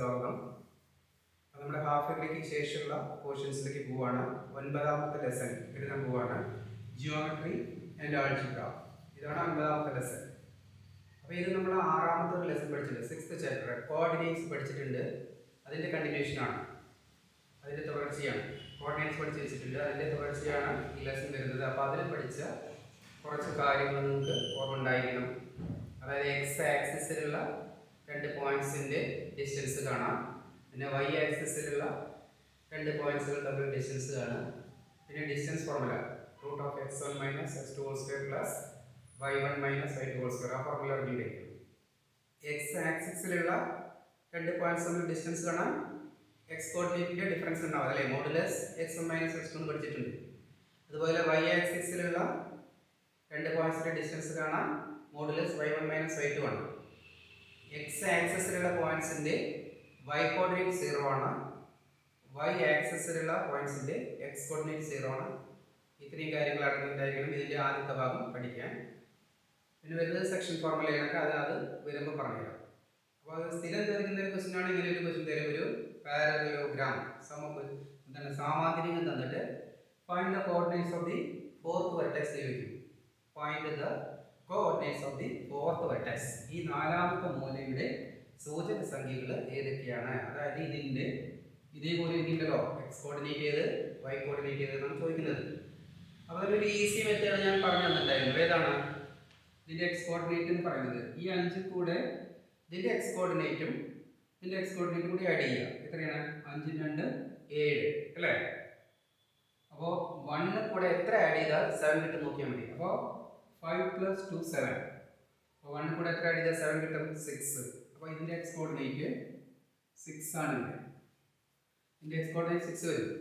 സ്വാഗതം. നമ്മുടെ ഹാഫ് ഇയർലിക്ക് ശേഷമുള്ള പോർഷൻസിലേക്ക് പോവാണ്. 9ാമത്തെ ലെസൺ എഴുതാൻ പോവാണ്. Geometry and algebra. ഇതാണ് 9ാമത്തെ ലെസൺ. അപ്പോൾ ഇത് നമ്മൾ 6ാമത്തെ ഒരു ലെസൺ പഠിച്ചിട്ടുണ്ട്. 6th ചാപ്റ്റർ കോർഡിനേറ്റ്സ് പഠിച്ചിട്ടുണ്ട്. അതിൻ്റെ കണ്ടിന്യൂഷനാണ്, അതിൻ്റെ തുടർച്ചയാണ്. കോർഡിനേറ്റ്സ് പഠിച്ച് വെച്ചിട്ടുണ്ട്, അതിൻ്റെ തുടർച്ചയാണ് ഈ ലെസൺ വരുന്നത്. അപ്പോൾ അതിൽ പഠിച്ച കുറച്ച് കാര്യങ്ങൾ നിങ്ങൾക്ക് ഓർമ്മ ഉണ്ടായിരിക്കണം. അതായത് എക്സ് ആക്സിസിലുള്ള രണ്ട് പോയിന്റ്സിൻ്റെ ഡിസ്റ്റൻസ് കാണാം, പിന്നെ വൈ ആക്സിസിലുള്ള രണ്ട് പോയിന്റ്സുകൾ തമ്മിൽ ഡിസ്റ്റൻസ് കാണാം, പിന്നെ distance formula √(x1 - x2² + y1 - y2²) ആ ഫോർമുല അറിഞ്ഞിരിക്കും. എക്സ് ആക്സിസിലുള്ള രണ്ട് പോയിന്റ്സ് തമ്മിൽ ഡിസ്റ്റൻസ് കാണാൻ എക്സ് കോർഡിനേറ്റിൻ്റെ ഡിഫറൻസ് ഉണ്ടാവും, അല്ലേ? മോഡുലസ് x1 - x2 പഠിച്ചിട്ടുണ്ട്. അതുപോലെ വൈ ആക്സിസിലുള്ള രണ്ട് പോയിന്റ്സിൻ്റെ ഡിസ്റ്റൻസ് കാണാൻ മോഡുലസ് y1 - y2 ആണ്. എക്സ് ആക്സിസിലുള്ള പോയിന്റ്സിൻ്റെ വൈ കോർഡിനേറ്റ് 0 ആണ്, വൈ ആക്സിസിലുള്ള പോയിന്റ്സിൻ്റെ എക്സ് കോർഡിനേറ്റ് 0 ആണ്. ഇത്രയും കാര്യങ്ങൾ അറിഞ്ഞിട്ടുണ്ടായിരിക്കണം ഇതിൻ്റെ ആദ്യത്തെ ഭാഗം പഠിക്കാൻ. പിന്നെ വരുന്നത് സെക്ഷൻ ഫോർമുലയൊക്കെ അത് വരുമ്പോൾ പറഞ്ഞുതരാം. അപ്പോൾ അത് സ്ഥിരം ചോദിക്കുന്ന ഒരു ക്വസ്റ്റ്യൻ ആണ്. ഇങ്ങനെ ഒരു ക്വസ്റ്റ്യൻ തരും, ഒരു പാരലലോഗ്രാം സാമാന്തരികം തന്നിട്ട് find the coordinates of the fourth vertex ചോദിക്കും. Find the coordinates of the fourth vertex. ഈ 4ാമത്തെ മൂലയുടെ സൂചക സംഖ്യകൾ ഏതൊക്കെയാണ്? അതായത് ഇതിൻ്റെ ഇതേപോലെ ഇതിൻ്റെല്ലോ എക്സ് കോർഡിനേറ്റ് ചെയ്ത് വൈ കോർഡിനേറ്റ് ചെയ്തെന്നാണ് ചോദിക്കുന്നത്. അപ്പോൾ അതിലൊരു ഈസി മെത്തേഡ് ഞാൻ പറഞ്ഞു തന്നിട്ടുണ്ടായിരുന്നു. ഏതാണ് ഇതിൻ്റെ എക്സ് കോർഡിനേറ്റ് എന്ന് പറയുന്നത്? ഈ 5 കൂടെ ഇതിൻ്റെ എക്സ് കോർഡിനേറ്റും ഇതിൻ്റെ എക്സ് കോർഡിനേറ്റും കൂടി ആഡ് ചെയ്യുക. എത്രയാണ്? 5 × 2 7, അല്ലേ? അപ്പോൾ 1 കൂടെ എത്ര ആഡ് ചെയ്താൽ 7 കിട്ടും നോക്കിയാൽ മതി. അപ്പോൾ 5 + 2 7. അപ്പോൾ 1 കൂടെ എത്ര ആഡ് ചെയ്താൽ 7 കിട്ടും? 6. അപ്പോൾ ഇതിൻ്റെ എക്സ് കോർഡിനേറ്റ് 6 ആണ്. ഇതിൻ്റെ എക്സ് കോർഡിനേറ്റ് 6 വരും.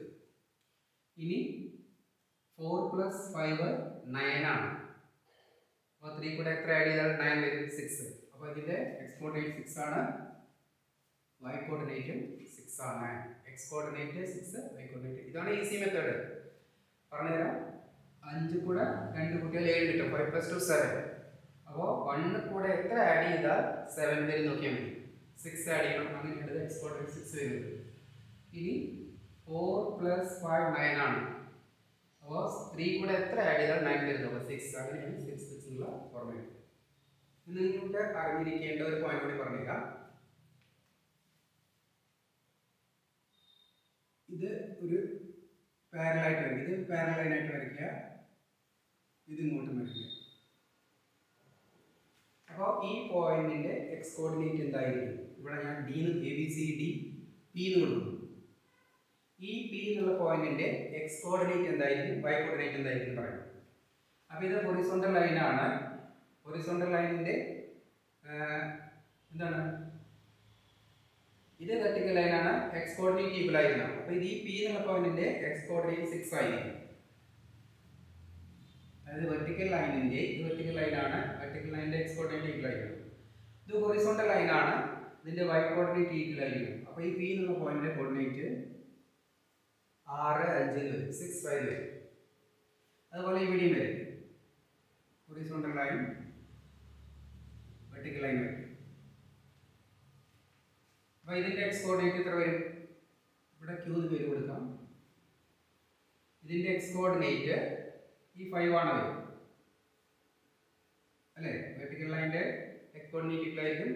ഇനി 4 + 5 9 ആണ്. അപ്പോൾ 3 കൂടെ എത്ര ആഡ് ചെയ്താൽ 9 വരും? 6. അപ്പോൾ ഇതിൻ്റെ എക്സ് കോർഡിനേറ്റ് 6 ആണ്, വൈ കോർഡിനേറ്റും 6 ആണ്. X coordinate 6, Y coordinate. ഇതാണ് ഈസി മെത്തേഡ്. പറഞ്ഞുതരാം. 5 കൂടെ 2 കൂട്ടിയാൽ 7 കിട്ടും. 5 + 2 7. അപ്പോൾ 1 കൂടെ എത്ര ആഡ് ചെയ്താൽ 7 വരും നോക്കിയാൽ മതി. 6 ആഡ് ചെയ്യണം. അങ്ങനെയുള്ളത് എക്സ് കോർഡിനേറ്റ് 6 വരുന്നത്. ഇനി 4 + 5 9 ആണ്. അപ്പോൾ 3 കൂടെ എത്ര ആഡ് ചെയ്താൽ 9 വരുന്നു? അപ്പോൾ 6. അങ്ങനെയാണ് 6 എന്നുള്ള ഫോർമുല. നിങ്ങൾക്ക് അറിഞ്ഞിരിക്കേണ്ട ഒരു പോയിന്റ് കൂടി പറഞ്ഞേക്കാം. ഇത് ഒരു പാരലായിട്ട് വരയ്ക്കുക. ഇത് പാരലൈനായിട്ട് വരയ്ക്കുക, ഇത് ഇങ്ങോട്ടും വരയ്ക്കുക. അപ്പോൾ ഈ പോയിന്റിന്റെ എക്സ് കോർഡിനേറ്റ് എന്തായിരിക്കും? ഇവിടെ ഞാൻ ഡി ABCD P എന്ന് കൊടുക്കുന്നു. ഈ P എന്നുള്ള പോയിന്റിന്റെ എക്സ് കോർഡിനേറ്റ് എന്തായിരിക്കും, വൈ കോർഡിനേറ്റ് എന്തായിരിക്കും പറയുന്നത്. അപ്പോൾ ഇത് ഹൊറിസോണ്ടൽ ലൈനാണ്. ഹൊറിസോണ്ടൽ ലൈനിന്റെ എന്താണ്? ഇത് വെർട്ടിക്കൽ ലൈനാണ്. എക്സ് കോർഡിനേറ്റ് ഈക്വൽ ആയിരിക്കണം. അപ്പോൾ ഇത് ഈ P എന്നുള്ള പോയിന്റിന്റെ എക്സ് കോർഡിനേറ്റ് 6 ആയിരിക്കും. അതായത് വെർട്ടിക്കൽ ലൈനിന്റെ ഇത് വെർട്ടിക്കൽ ലൈനാണ്, വെർട്ടിക്കൽ ലൈനിന്റെ എക്സ് കോർഡിനേറ്റ് ഈക്വൽ ആയിരിക്കും. ഇത് ഹൊറിസോണ്ടൽ ലൈനാണ്, ഇതിന്റെ വൈ കോർഡിനേറ്റ് ഈക്വൽ ആയിരിക്കും. അപ്പോൾ ഈ P എന്നുള്ള പോയിന്റിന്റെ കോർഡിനേറ്റ് 6 5 വരും, 6 5 വരും. അതുപോലെ ഇവിടെയും വരും. ഹൊറിസോണ്ടൽ ലൈൻ, വെർട്ടിക്കൽ ലൈൻ വരും. അപ്പോൾ ഇതിന്റെ എക്സ് കോർഡിനേറ്റ് എത്ര വരും? ഇവിടെ Q എന്ന് പേര് കൊടുക്കാം. ഇതിന്റെ എക്സ് കോർഡിനേറ്റ് ഈ 5 ആണ് വരും, അല്ലേ? വെർട്ടിക്കൽ ലൈനിന്റെ എക്സ് കോർഡിനേറ്റ് ഈക്വൽ ആയിരിക്കും,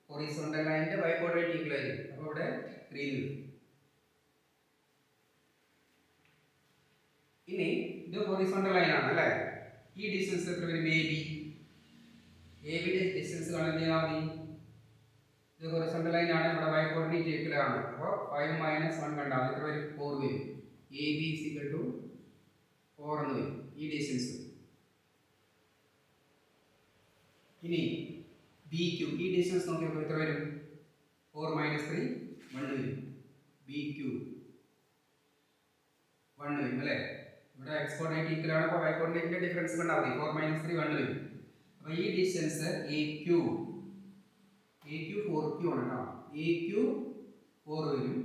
ഹൊറിസോണ്ടൽ ലൈനിന്റെ വൈ കോർഡിനേറ്റ് ഈക്വൽ ആയിരിക്കും. അപ്പോൾ ഇവിടെ 3 വരും. ഇനി ഇത് ഹൊറിസോണ്ടൽ ലൈൻ ആണ്, അല്ലേ? ഈ ഡിസ്റ്റൻസ് എത്ര വരും? ABയുടെ ഡിസ്റ്റൻസ് കാണുന്നതിനാ മതി. ഇത് ഹൊറിസോണ്ടൽ ലൈൻ ആണ്, ഇവിടെ വൈ കോർഡിനേറ്റ് ഈക്വൽ ആണ്. അപ്പോൾ 5 - 1 കണ്ടാൽ എത്ര വരും? 4 വരും. AB = 4 എന്ന് വരും ഈ ഡിസ്റ്റൻസ്. ഇനി BQ ഈ ഡിസ്റ്റൻസ് നോക്കിയപ്പോൾ എത്ര വരും? 4 - 3 1 വരും. BQ 1 വരും, അല്ലേ? ഇവിടെ എക്സ് കോർഡിനേറ്റ് ഈക്വൽ ആണ്, അപ്പോൾ വൈ കോർഡിനേറ്റിന്റെ ഡിഫറൻസ് കണ്ടാൽ മതി. 4 - 3 1 വരും. അപ്പോൾ ഈ ഡിസ്റ്റൻസ് AQ 4Q ആണ് കേട്ടോ. AQ 4 വരും.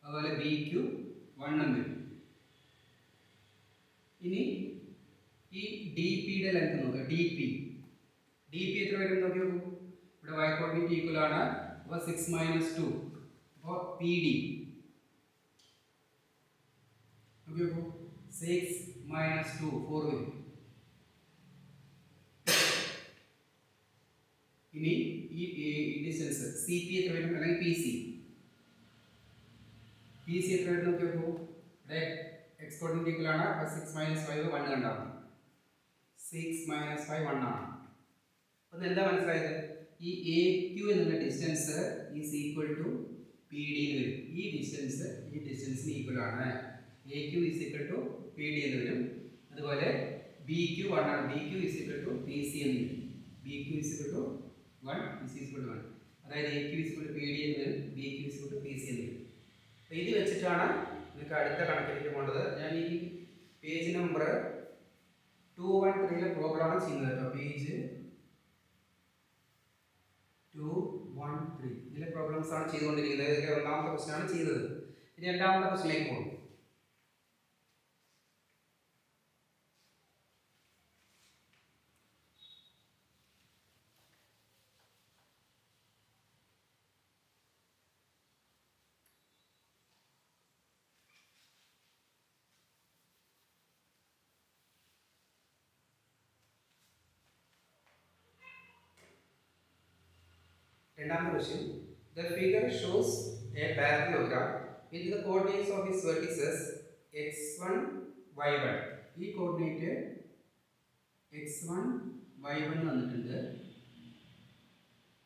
അതുപോലെ BQ 1 വരും. ഇനി ഈ DPയുടെ ലെങ്ത് നോക്കുക. DP എത്ര വരും നോക്കി നോക്കൂ. ഇവിടെ y കോർഡിനേറ്റ് ഈക്വൽ ആണ്. അപ്പോൾ 6 - 2 അപ്പോൾ പി ഡി നോക്കിയോ 6 മൈനസ് 2 4 വരും. ഇനി ഈ ഡിസ്റ്റൻസ് സി പി എത്ര വരും അല്ലെങ്കിൽ പി സി എത്ര വരും നോക്കിയോ. ഇവിടെ എക്സ് കോർഡിനേറ്റ് ഈക്വൽ ആണ്. 6 മൈനസ് 5 1 കണ്ടാൽ മതി. 6 മൈനസ് 5 1 ആണ്. അപ്പോൾ എന്താ മനസ്സിലായത്? ഈ എ ക്യു എന്നുള്ള distance is equal to P D എന്ന് വരും. ഈ ഡിസ്റ്റൻസിന് ഈക്വൽ ആണ്. A Q is equal to P D എന്ന് വരും. അതുപോലെ ബി ക്യു 1 ആണ്. B Q is equal to P C എന്ന് വരും. B Q is equal to 1, P C is equal to 1. അതായത് A Q is equal to P D എന്ന് വരും. B Q is equal to P C എന്ന് വരും. അപ്പോൾ ഇത് വെച്ചിട്ടാണ് നിങ്ങൾക്ക് അടുത്ത കണക്കിലേക്ക് പോകേണ്ടത്. ഞാൻ ഈ പേജ് നമ്പർ 213 പ്രോബ്ലമാണ് ചെയ്യുന്നത് കേട്ടോ. പേജ് 213 ഇതിലെ പ്രോബ്ലംസ് ആണ് ചെയ്തുകൊണ്ടിരിക്കുന്നത്. ഇതിലെ ഒന്നാമത്തെ ക്വസ്റ്റ്യൻ ആണ് ചെയ്തത്. ഇനി രണ്ടാമത്തെ ക്വസ്റ്റ്യനിലേക്ക് പോകും. രണ്ടാമത്തെ question, the figure shows a parallelogram with the coordinates of its vertices x1 y1. ഈ കോർഡിനേറ്റ് x1 y1 തന്നിട്ടുണ്ട്.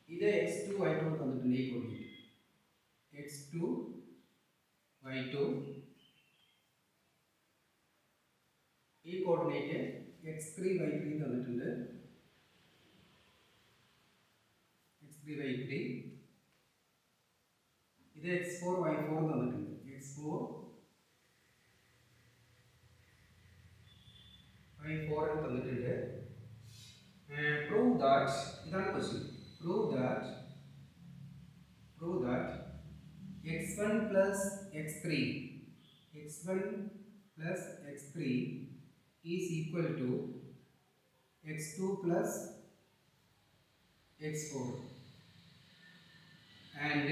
ഇത് x2 y2 തന്നിട്ടുണ്ട്. ഈ കോർഡിനേറ്റ് x2 y2. ഈ കോർഡിനേറ്റ് x3 y3 തന്നിട്ടുണ്ട്. x3 ഇത് x4 y4 തന്നിട്ടുണ്ട്. x4 y4 തന്നിട്ടുണ്ട്. പ്രൂവ് ദാറ്റ്, ഇതാണ് question, prove that x1 plus x3 is equal to x2 plus x4 and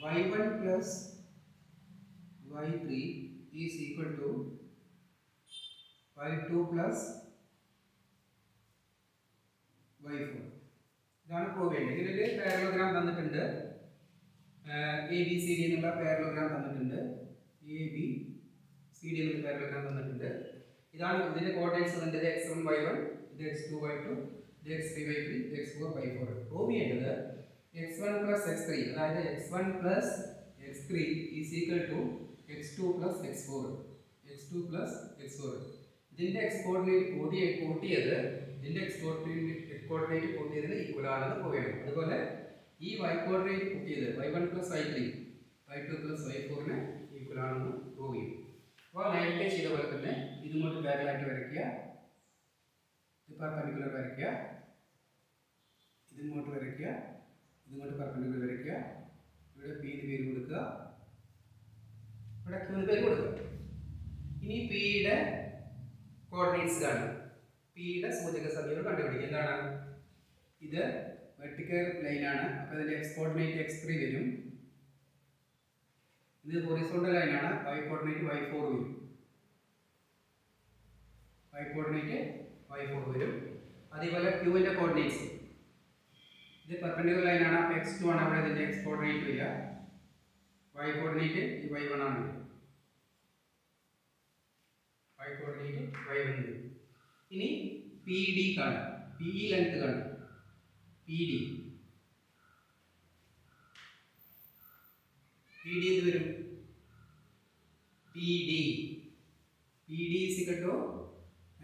y1 plus y3 is equal to y2 plus y4. ഇതാണ് prove ചെയ്യേണ്ടത്. ഇതിൽ parallelogram തന്നിട്ടുണ്ട്. A B C D എന്നുള്ള parallelogram തന്നിട്ടുണ്ട്. A B C D എന്നുള്ള parallelogram തന്നിട്ടുണ്ട്. ഇതാണ് ഇതിന്റെ കോർഡിനേറ്റ്സ് തന്നിട്ട് x1 y1, ഇത് x2 y2, ഇത് x3 y3, ഇത് x4 y4. പ്രൂവ് ചെയ്യേണ്ടത് x1 plus x3, അതായത് x1 plus x3 is equal to x2 plus x4. ഇതിന്റെ x കോർഡിനേറ്റ് കൂട്ടിയത് ഇതിന്റെ x കോർഡിനേറ്റ് കൂട്ടിയതിന് ഈക്വൽ ആണെന്ന് പ്രൂവ് ചെയ്യണം. അതുപോലെ ഈ y കോർഡിനേറ്റ് കൂട്ടിയത് y1 plus y3, y2 plus y4 ന് ഈക്വൽ ആണെന്ന് പ്രൂവ് ചെയ്യും. അപ്പോൾ നേരത്തെ ചെയ്ത പോലെ തന്നെ ഇതുകൊണ്ട് പാരലലായിട്ട് വരയ്ക്കുക. ഇത് പെർപെൻഡിക്കുലർ വരയ്ക്കുക. ഇതിങ്ങോട്ട് വരയ്ക്കുക. ഇതുകൊണ്ട് പെർപെൻഡിക്കുലർ വരയ്ക്കുക. ഇവിടെ പി ന് പേര് കൊടുക്കുക. ഇവിടെ ക്യൂന് പേര് കൊടുക്കുക. ഇനി പിയുടെ കോർഡിനേറ്റ്സ് കാണുക. പിയുടെ സൂചക സംഖ്യകൾ കണ്ടുപിടിക്കുക. എന്താണ് ഇത്? വെർട്ടിക്കൽ ലൈൻ ആണ്. അപ്പോൾ ഇതിന്റെ x കോർഡിനേറ്റ് x3 വരും. ഇത് ഹൊറിസോണ്ടൽ ലൈൻ ആണ്. y കോർഡിനേറ്റ് y4 വരും. അതേപോലെ ക്യൂവിന്റെ കോർഡിനേറ്റ്സ് ഇത് പെർപെൻഡിക്കുലർ ലൈൻ ആണ്. അപ്പോൾ x2 ആണ് അവിടെ ഇതിന്റെ x കോർഡിനേറ്റ് വരിക. y കോർഡിനേറ്റ് ഈ y1 ആണ്. y കോർഡിനേറ്റ് y1 വരും. ഇനി PD കാണുക. PE ലെങ്ത് കാണുക. PD എന്ത് വരും? PD is equal to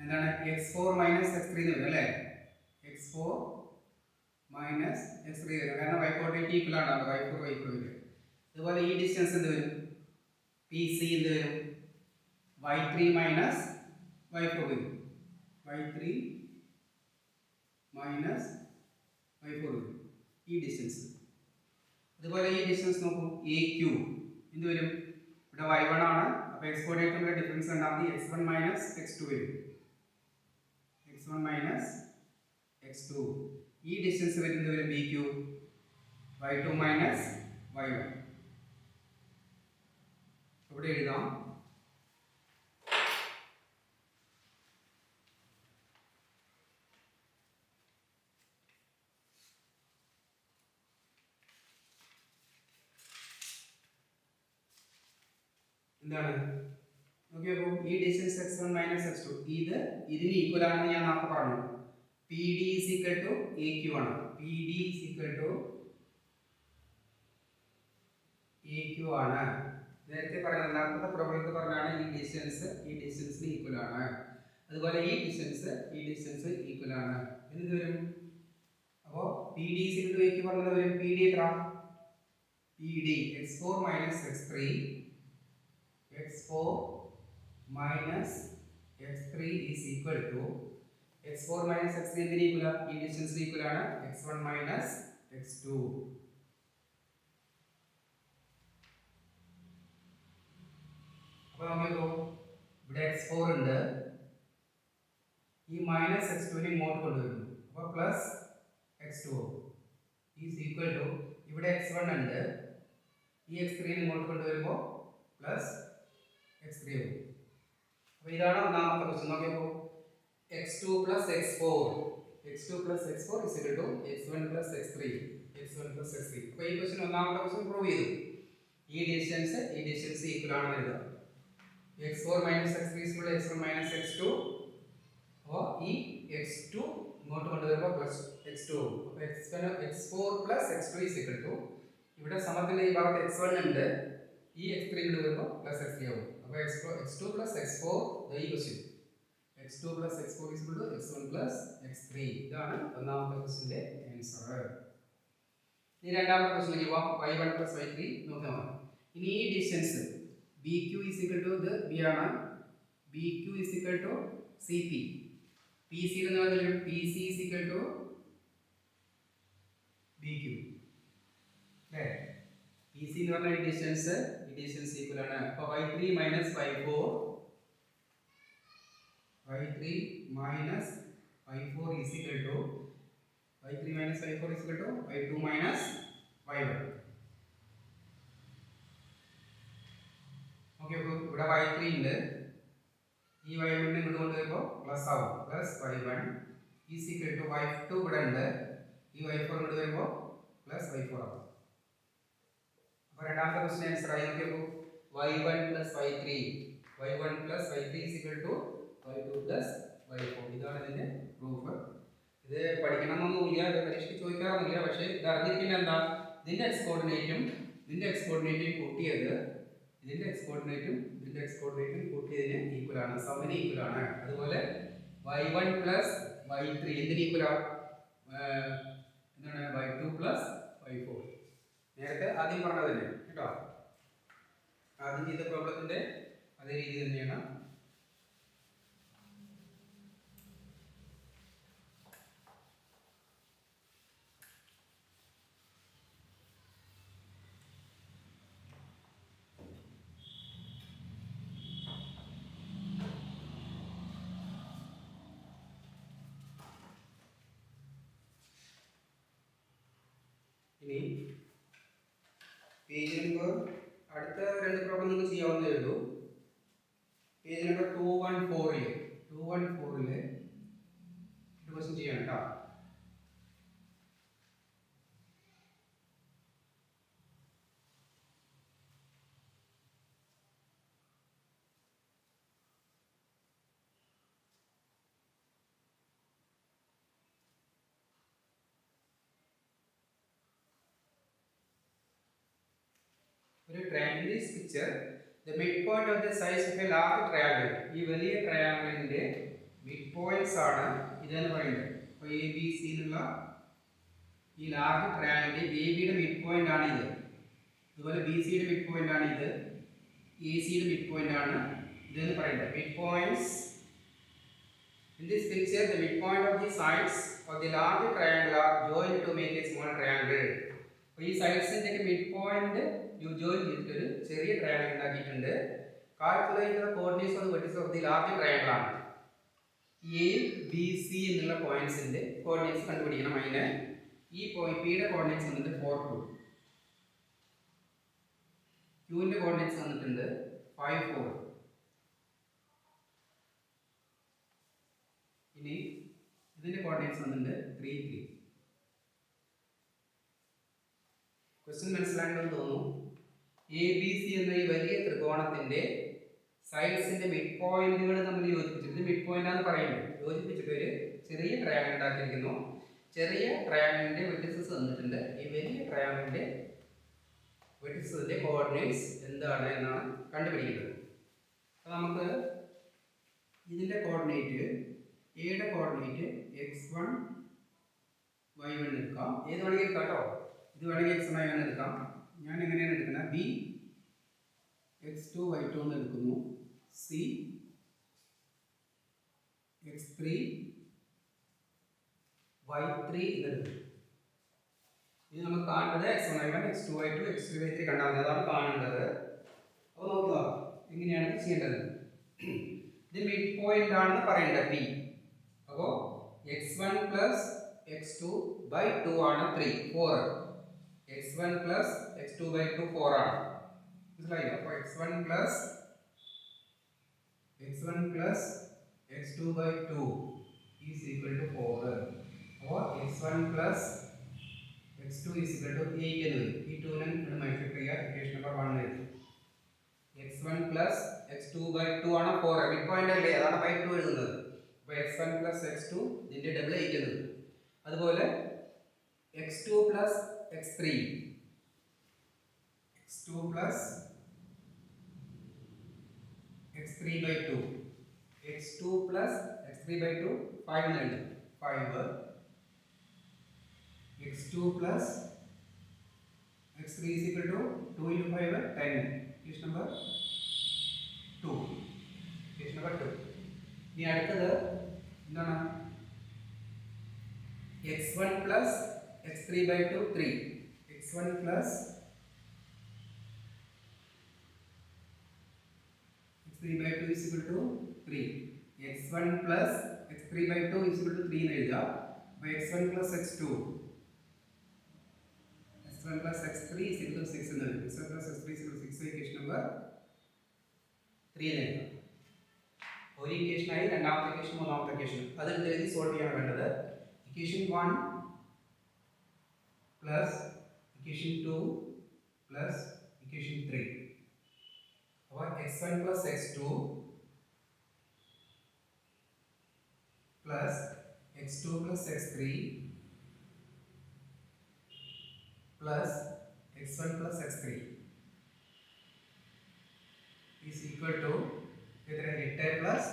എന്താണ്? x4 minus x3 എന്ന് വരും അല്ലേ? x4 minus x3 വരും. കാരണം y കോർഡിനേറ്റ് ഈക്വൽ ആണ്. y4 വരും. അതുപോലെ ഈ ഡിസ്റ്റൻസ് എന്ത് വരും? PC എന്ത് വരും? y3 minus y4 വരും. y3 minus y4 വരും. ഈ ഡിസ്റ്റൻസ്. അതുപോലെ ഈ ഡിസ്റ്റൻസ് നോക്കൂ. AQ എന്ത് വരും? ഇവിടെ y1 ആണ്. അപ്പോൾ x കോർഡിനേറ്റ് തമ്മിലുള്ള ഡിഫറൻസ് കണ്ടാൽ മതി. x1 minus x2 വരും. x1 minus x2. ഈ ഡിസ്റ്റൻസ് വരുന്നത് വരും BQ. y2 minus y1. ഇവിടെ എഴുതാം എന്താണ് നോക്കിയപ്പോൾ ഈ ഡിസ്റ്റൻസ് x1 മൈനസ് x2 ഇതിന് ഈക്വൽ ആണെന്ന് ഞാൻ നേരത്തെ പറഞ്ഞു. PD is equal to AQ ആണ്. PD is equal to AQ ആണ്. നേരത്തെ പറഞ്ഞ രണ്ടാമത്തെ പ്രോബ്ലത്തിൽ പറഞ്ഞാണ് ഈ ഡിസ്റ്റൻസിന് ഈക്വൽ ആണ്. അതുപോലെ ഈ ഡിസ്റ്റൻസ് ഈക്വൽ ആണ്. എന്ത് വരും? അപ്പോൾ PD is equal to AQ പറഞ്ഞത് വരും. PD എത്ര? PD x4 minus x3 is equal to x4 minus x3 എന്തിന് ഈക്വൽ ആണ്? ഈ ഡിസ്റ്റൻസിന് ഈക്വൽ ആണ് x1 minus x2. അപ്പോൾ നോക്കിയോ ഇവിടെ x4 ഉണ്ട്, ഈ മൈനസ് x2 നെ ഇങ്ങോട്ട് കൊണ്ടുവരുന്നു. അപ്പോൾ plus x2 is equal to ഇവിടെ x1 ഉണ്ട്, ഈ x3 നെ ഇങ്ങോട്ട് കൊണ്ടുവരുമ്പോൾ പ്ലസ് x3 ആവും. അപ്പോൾ ഇതാണ് ഒന്നാമത്തെ ക്വസ്റ്റ്യൻ. നോക്കിയപ്പോൾ x2 plus x4 is equal to x1 plus x3. അപ്പോൾ ഈ ക്വസ്റ്റ്യൻ ഒന്നാമത്തെ ക്വസ്റ്റ്യൻ പ്രൂവ് ചെയ്തു. ഈ ഡിസ്റ്റൻസ് ഈക്വൽ ആണെന്ന് എഴുതാം. x4 minus x3 is equal to x1 minus x2. അപ്പോൾ ഈ x2 ഇങ്ങോട്ട് കൊണ്ടുവരുമ്പോൾ പ്ലസ് x2 ആവും. അപ്പോൾ x4 plus x2 is equal to ഇവിടെ സമത്തിന്റെ ഈ ഭാഗത്ത് x1 ഉണ്ട്, ഈ x3 ഇങ്ങോട്ട് വരുമ്പോൾ പ്ലസ് x3 ആവും. അപ്പോൾ x2 plus x4 ഈ question x2 plus x4 is equal to x1 plus x3. ഇതാണ് ഒന്നാമത്തെ ക്വസ്റ്റ്യന്റെ ആൻസർ. ഇനി രണ്ടാമത്തെ ക്വസ്റ്റ്യനിലേക്ക് പോവാം. y1 plus y3 നോക്കാം. ഇനി ഈ distance BQ is equal to ഇത് B ആണ്. BQ is equal to CP. PC എന്ന് പറഞ്ഞാൽ PC is equal to BQ. അല്ലേ? PC എന്ന് പറഞ്ഞാൽ ഈ ഡിസ്റ്റൻസ് ഈക്വൽ ആണ്. അപ്പോൾ y3 minus y4 is equal to y2 minus y1. Okay, അപ്പോൾ ഇവിടെ y3 ഉണ്ട്, ഈ y1 നെ ഇങ്ങോട്ട് കൊണ്ടുവരുമ്പോൾ പ്ലസ് ആവും, plus y1 is equal to y2 ഇവിടെ ഉണ്ട്, ഈ y4 ഇങ്ങോട്ട് വരുമ്പോൾ പ്ലസ് y4 ആവും. അപ്പോൾ രണ്ടാമത്തെ ക്വസ്റ്റ്യൻ ആൻസർ ആയി. നോക്കിയപ്പോൾ y1 plus y3 is equal to y2 plus y4. ഇതാണ് ഇതിന്റെ പ്രൂഫ്. ഇത് പഠിക്കണമെന്നൊന്നുമില്ല, ഇത് പരീക്ഷയ്ക്ക് ചോദിക്കാറൊന്നുമില്ല. പക്ഷേ ഇത് അറിഞ്ഞിരിക്കേണ്ട എന്താ, ഇതിന്റെ എക്സ് കോർഡിനേറ്റും കൂട്ടിയത് ഇതിന്റെ എക്സ് കോർഡിനേറ്റും കൂട്ടിയതിന് ഈക്വൽ ആണ്, സമ്മിന് ഈക്വൽ ആണ്. അതുപോലെ y1 plus y3 എന്തിന് ഈക്വൽ ആണ്? എന്താണ്? y2 plus y4. നേരത്തെ ആദ്യം പറഞ്ഞത് തന്നെ കേട്ടോ, ആദ്യം ചെയ്ത പ്രോബ്ലത്തിന്റെ അതേ രീതി തന്നെയാണ്. ഇനി പേജ് നമ്പർ അടുത്ത രണ്ട് പ്രോബ്ലം നിങ്ങൾക്ക് ചെയ്യാവുന്നതേ ഉള്ളൂ. പേജ് നമ്പർ 214 ക്വസ്റ്റ്യൻ ചെയ്യണം കേട്ടോ. In this picture, the midpoint of the size of a large triangle. ഈ വലിയ ട്രയാങ്കിളിന്റെ മിഡ് പോയിന്റ്സ് ആണ് ഇതെന്ന് പറയുന്നത്. അപ്പോൾ എ ബി സി എന്നുള്ള ഈ ലാർജ് ട്രയാങ്കിളിന്റെ എ ബിയുടെ മിഡ് പോയിന്റ് ആണ് ഇത്, അതുപോലെ ബി സിയുടെ മിഡ് പോയിന്റ് ആണ് ഇത്, എ സിയുടെ മിഡ് പോയിന്റ് ആണ് ഇതെന്ന് പറയുന്നത്. Mid points in this picture, the midpoint of the sides of the large triangle are joined to make a small triangle. അപ്പോൾ ഈ സൈഡ്സിന്റെ മിഡ് പോയിന്റ് ജോയിൻ ചെയ്തിട്ട് ഒരു ചെറിയ ട്രയാങ്കിൾ ഉണ്ടാക്കിയിട്ടുണ്ട്. Calculate the coordinates of the vertices of the large triangle ആണ്. A B C എന്നുള്ള പോയിന്റ്സിന്റെ coordinates കണ്ടുപിടിക്കണം. അതിന് ഈ പോയിന്റ് പിയുടെ കോർഡിനേറ്റ്സ് വന്നിട്ട് 4 2, ക്യൂവിൻ്റെ കോർഡിനേറ്റ്സ് വന്നിട്ടുണ്ട് 5 4. ഇനി ഇതിൻ്റെ കോർഡിനേറ്റ്സ് വന്നിട്ടുണ്ട് 3 3. ക്വസ്റ്റ്യൻ മനസ്സിലാണെന്ന് തോന്നുന്നു. എ ബി സി എന്ന ഈ വലിയ ത്രികോണത്തിന്റെ സൈഡ്സിന്റെ മിഡ് പോയിന്റുകൾ തമ്മിൽ യോജിപ്പിച്ചിട്ട്, മിഡ് പോയിന്റ് ആണെന്ന് പറയുന്നത്, യോജിപ്പിച്ചിട്ട് ഒരു ചെറിയ ട്രയാങ്കിൾ ഉണ്ടാക്കിയിരിക്കുന്നു. ചെറിയ ട്രയാങ്കിളിന്റെ വെർട്ടിസസ് തന്നിട്ടുണ്ട്. ഈ വലിയ ട്രയാങ്കിളിന്റെ വെർട്ടിസസിന്റെ കോർഡിനേറ്റ്സ് എന്താണ് എന്നാണ് കണ്ടുപിടിക്കുന്നത്. അപ്പോൾ നമുക്ക് ഇതിന്റെ കോർഡിനേറ്റ്, എയുടെ കോർഡിനേറ്റ് x1 y1 എടുക്കാം. ഏത് വേണമെങ്കിൽ എടുക്കാം കേട്ടോ. ഇത് വേണമെങ്കിൽ x1 y1 എടുക്കാം. ഞാൻ എങ്ങനെയാണ് എടുക്കുന്നത്? ബി x2 y2 എന്ന് എടുക്കുന്നു. സി x3 y3 എന്ന് എടുക്കുന്നു. ഇത് നമുക്ക് കാണേണ്ടത് x1 y1 x2 y2 x3 y3 കണ്ടാൽ മതി. അതാണ് കാണേണ്ടത്. അപ്പോൾ നോക്കുക എങ്ങനെയാണ് ചെയ്യേണ്ടത്. ഇത് മിഡ് പോയിന്റ് ആണെന്ന് പറയേണ്ടത് ബി. അപ്പോൾ x1 plus x2 by 2 ആണ് 3 4. x1 plus x2 by 2 4 ആണ്. മനസ്സിലായോ? അപ്പോൾ x1 plus x2 by 2 is equal to 4. അപ്പോൾ x1 plus x2 is equal to 8 എന്ന് വരും. ഈ 2 നെ ഇവിടെ മൾട്ടിപ്ലൈ ചെയ്യുക, ഇക്വേഷൻ നമ്പർ 1 എഴുതും. x1 plus x2 by 2 ആണ് 4. മിഡ് പോയിന്റ് അല്ലേ, അതാണ് by 2 എഴുതുന്നത്. അപ്പോൾ x1 plus x2 ഇതിന്റെ ഡബിൾ 8 എന്ന് വരും. അതുപോലെ x2 plus x3 plus x3 by 2, x2 plus x3 by 2 5 എന്ന് എഴുതും. 5 x2 plus x3 is equal to 2 into 5 10. Equation number 2. ഇനി അടുത്തത് എന്താണ്? x1 plus x3 by 2 3. x1 plus x3 by 2 is equal to 3. x1 plus x3 by 2 is equal to 3 എന്ന് എഴുതുക. അപ്പോൾ x1 plus x2 plus x3 is equal to 6 എന്ന് എഴുതും. x1 plus x3 is equal to 6. Equation number 3 എന്ന് എഴുതുക. ഒരു ഇക്വേഷനായി രണ്ടാമത്തെ equation മൂന്നാമത്തെ ഇക്വേഷൻ അത് എഴുതി സോൾവ് ചെയ്യാൻ വേണ്ടത്. Equation 1 plus equation 2 plus equation 3. അപ്പോൾ x1 plus x2 plus x2 plus x3 plus x1 plus x3 is equal to 8 plus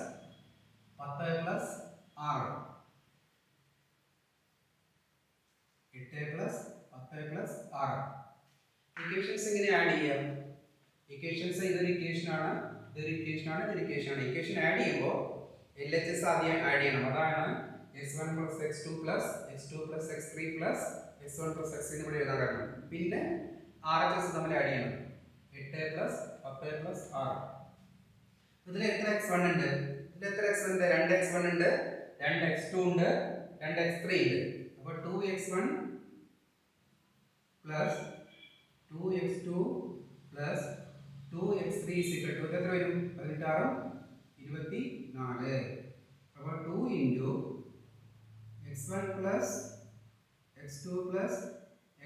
10 plus 6. 8 plus 10 plus 6. Equations എങ്ങനെ ആഡ് ചെയ്യാം? ഇക്വേഷൻസ് ഇതൊരു ഇക്വേഷനാണ്, ഇതൊരു ഇക്വേഷനാണ്, ഇതൊരു ഇക്വേഷനാണ്. ഇക്വേഷൻ ആഡ് ചെയ്യുമ്പോൾ LHS ആദ്യം ആഡ് ചെയ്യണം. അതാണ് x1 plus x2 plus x2 plus x3 plus x1 plus x3 എന്ന് ഇവിടെ എഴുതാൻ കാരണം. പിന്നെ RHS നമ്മൾ ആഡ് ചെയ്യണം. 8 plus 10 plus 6. ഇതിൽ എത്ര x1 ഉണ്ട്? ഇതിൽ എത്ര x ഉണ്ട്? 2x1 ഉണ്ട്, 2x2 ഉണ്ട്, 2x3 ഉണ്ട്. അപ്പോൾ 2x1 plus 2x2 plus 2x3 is equal to എത്ര വരും? 16 24. അപ്പോൾ 2 into x1 plus x2 plus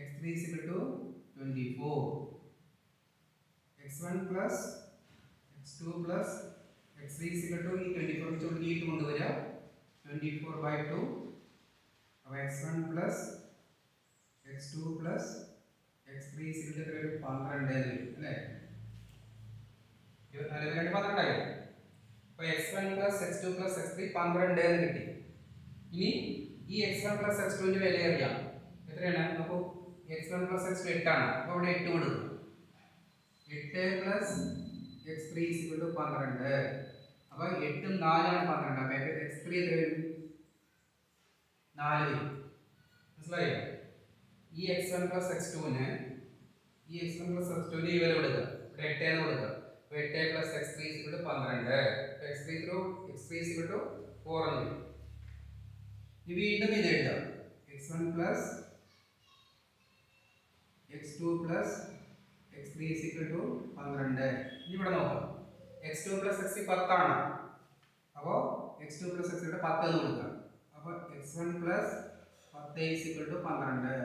x3 is equal to 24. x1 plus x2 plus x3 is equal to ഈ 24 വെച്ച് കൊണ്ടുവരിക 24 by 2. അപ്പോൾ x1 plus x2 plus x3 is equal to 12 എന്ന് വരും അല്ലേ? 24 12 ആയി. അപ്പോൾ x1 plus x2 plus x3 12 എന്ന് കിട്ടി. ഇനി ഈ x1 plus x2 ന്റെ വില അറിയാം. എത്രയാണ്? നോക്കൂ, x1 plus x2 8 ആണ്. അപ്പോൾ ഇവിടെ 8 കൊടുക്കും. 8 plus x3 is equal to 12. അപ്പോൾ 8 ഉം 4 ആണ് 12. അപ്പോൾ x3 എത്ര വരും? 4 വരും. മനസ്സിലായോ? ഈ x1 plus x2 ന് ഈ x1 plus x2 ന് ഈ വില കൊടുക്കുക. ഇവിടെ 8 എന്ന് കൊടുക്കുക. അപ്പോൾ 8 plus x3 is equal to 12. x3 is equal to 4 എന്ന് വരും. ഇനി വീണ്ടും ഇത് എഴുതാം. x1 plus x2 plus x3 is equal to 12. ഇവിടെ നോക്കാം x2 plus x3 10 ആണ്. അപ്പോൾ x2 plus x3 യുടെ 10 എന്ന് കൊടുക്കാം. അപ്പോൾ x1 plus 10 is equal to 12.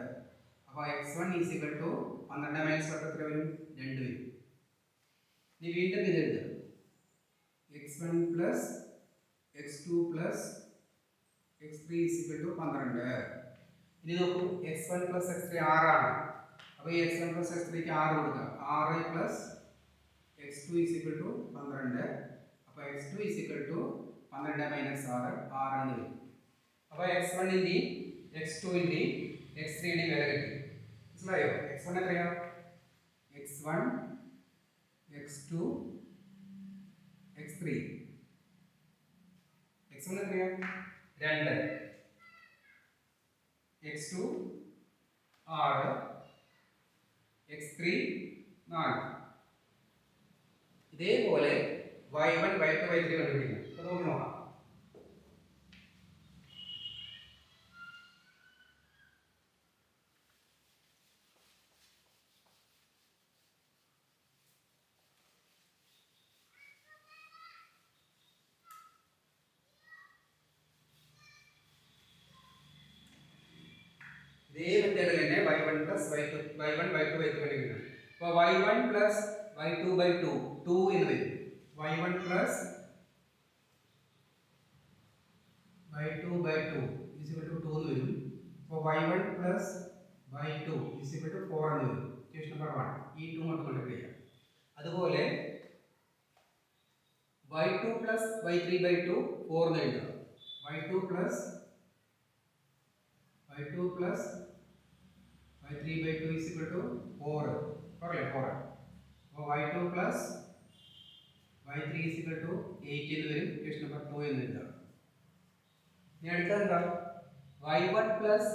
അപ്പോൾ x1 is equal to 12 minus 10 എത്ര വരും? 2 വരും. ഇനി വീണ്ടും ഇത് എഴുതുക. x1 plus x2 plus x3 is equal to 12. ഇനി നോക്കൂ x1 plus x3 6 ആണ്. അപ്പോൾ ഈ x1 plus x3 ക്ക് 6 കൊടുക്കുക. 6 plus x2 is equal to 12. അപ്പോൾ x2 is equal to 12 minus 6 എന്ന് വരും. അപ്പോൾ x1 ന്റെയും x2 ന്റെയും x3 ന്റെയും വില കിട്ടി. മനസ്സിലായോ? x1 എത്രയാ? x1 x2 x3. x1 എത്രയാ? 2. x2 6 x3 4. ഇതേപോലെ y1 y2 y3 കണ്ടുപിടിക്കണം. അപ്പോൾ നമുക്ക് നോക്കാം. ഇതേ മെത്തേഡിൽ തന്നെ y1 plus y2 y1 y2 y3 കണ്ടുപിടിക്കണം. അപ്പോൾ y1 plus y2 by 2 2 എന്ന് വരും. y1 plus y2 by 2 is equal to 2 എന്ന് വരും. അപ്പോൾ y1 plus y2 is equal to 4 എന്ന് വരും. ഇക്വേഷൻ നമ്പർ 1 ഈ 2 കൊണ്ട് മൾട്ടിപ്ലൈ ചെയ്യാം. അതുപോലെ y2 plus y3 by 2 4 എന്ന് എഴുതാം. y2 plus y2 plus y3 by 2 is equal to 4. പറയല്ലേ 4. അപ്പോൾ y2 plus y3 is equal to 8 എന്ന് വരും. ഇക്വേഷൻ നമ്പർ 2 എന്ന് എഴുതാം. ഇനി അടുത്തത് എന്താ? y1 plus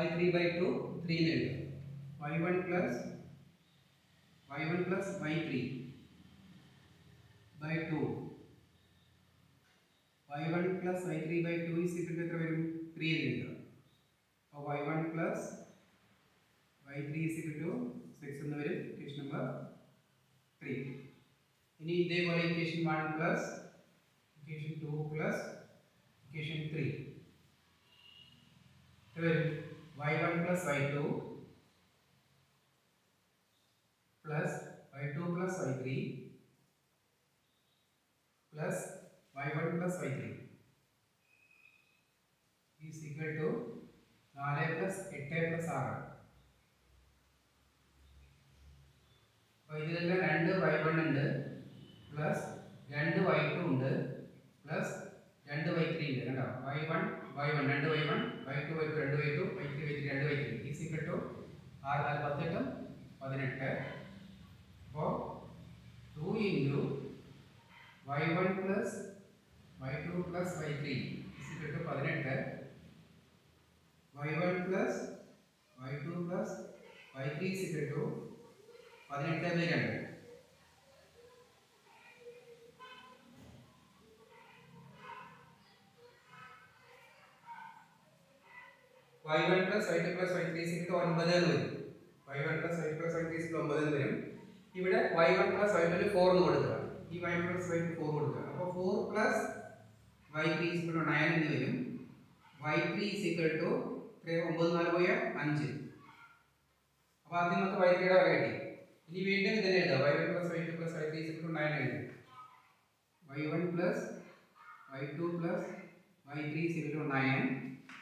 y3 by 2 3 എന്ന് എഴുതാം. y1 plus y3 by 2 y1 plus y3 by 2 is equal to എത്ര വരും? 3 എന്ന് എഴുതാം. അപ്പോൾ y1 plus y3 is equal to 6 എന്ന് വരും. Equation number 3. ഇനി ഇതേപോലെ equation 1 plus equation 2 plus equation 3 എത്ര വരും? y1 plus y2 plus y2 plus y3 plus y1 plus y3 is equal to 4 plus 8 plus 6. അപ്പോൾ ഇതിലെല്ലാം 2 y1 ഉണ്ട് പ്ലസ് 2 y2 ഉണ്ട് പ്ലസ് 2 y3 ഉണ്ട്. കണ്ടോ? y1 2 y1 y2 y2 2 y2 y3 y3 2 y3 is equal to 6 4 18 18. അപ്പോൾ 2 into y1 plus y2 plus y3 is equal to 18. y1 plus y2 plus y3 is equal to 18/2. y1 plus y2 plus y3 is equal to 9 എന്ന് വരും. y1 plus y2 plus y3 is equal to 9 എന്ന് വരും. ഇവിടെ y1 plus y2 ന് 4 എന്ന് കൊടുക്കുക. ഈ y1 plus y2 4 കൊടുക്കുക. അപ്പോൾ 4 plus y3 is equal to 9 എന്ന് വരും. y3 is equal to 9 4 പോയ 5. അപ്പോൾ ആദ്യം നമുക്ക് y3 യുടെ വില കിട്ടി. ഇനി വീണ്ടും ഇതിനെ എഴുതാം. y1 plus y2 plus y3 is equal to 9 എഴുതാം. y1 plus y2 plus y3 is equal to 9.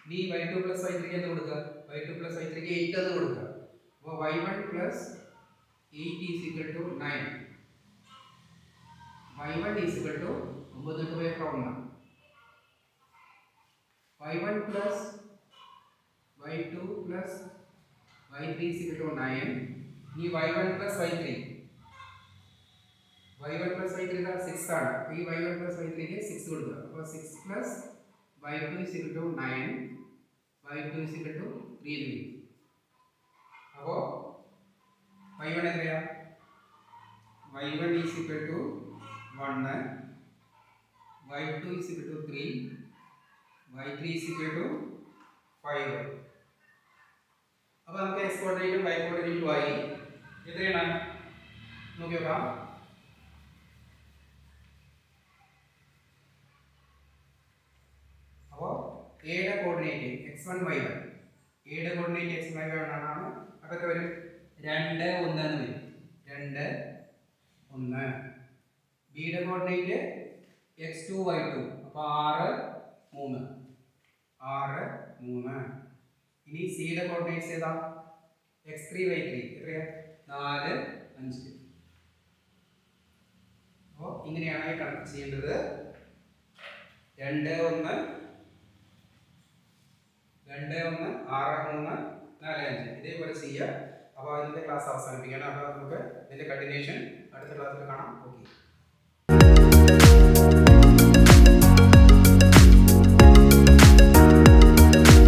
ഇനി y2 plus y3 എന്ത് കൊടുക്കുക? y2 plus y3 ക്ക് 8 എന്ന് കൊടുക്കുക. അപ്പോൾ y1 plus 8 is equal to 9. y1 is equal to 9 പോയ 1. y1 plus y2 plus y3 is equal to 9. ഇനി y1 plus y3 6 ആണ്. അപ്പോൾ ഈ y1 plus y3 ക്ക് 6 കൊടുക്കുക. അപ്പോൾ 6 plus y2 is equal to 9. y2 is equal to 3 എന്ന് വരും. അപ്പോൾ y1 എത്രയാ? y1 is equal to 1, y2 is equal to 3, y3 is equal to 5. അപ്പോൾ നമുക്ക് എക്സ് കോർഡിനേറ്റും വൈ കോർഡിനേറ്റും ആയി. എത്രയാണ് നോക്കി നോക്കാം. അപ്പോൾ എയുടെ കോർഡിനേറ്റ് x1 y1, എയുടെ കോർഡിനേറ്റ് x1 y1 ആണ്. അപ്പോൾ എത്ര വരും? 2 1 എന്ന് വരും. 2 1. ബിയുടെ കോർഡിനേറ്റ് x2 y2, അപ്പോൾ 6 3. 6 3. ഇനി സിയുടെ കോർഡിനേറ്റ്സ് ഏതാ? x3 y3, എത്രയാ? 4 5. അപ്പോൾ ഇങ്ങനെയാണ് കണക്ട് ചെയ്യേണ്ടത്. 2 1 2 1 6 3 4 5 ഇതേപോലെ ചെയ്യുക. അപ്പോൾ ഇതിൻ്റെ ക്ലാസ് അവസാനിപ്പിക്കുകയാണ്. അപ്പോൾ നമുക്ക് ഇതിൻ്റെ കണ്ടിന്യൂഷൻ അടുത്ത ക്ലാസ്സിൽ കാണാം.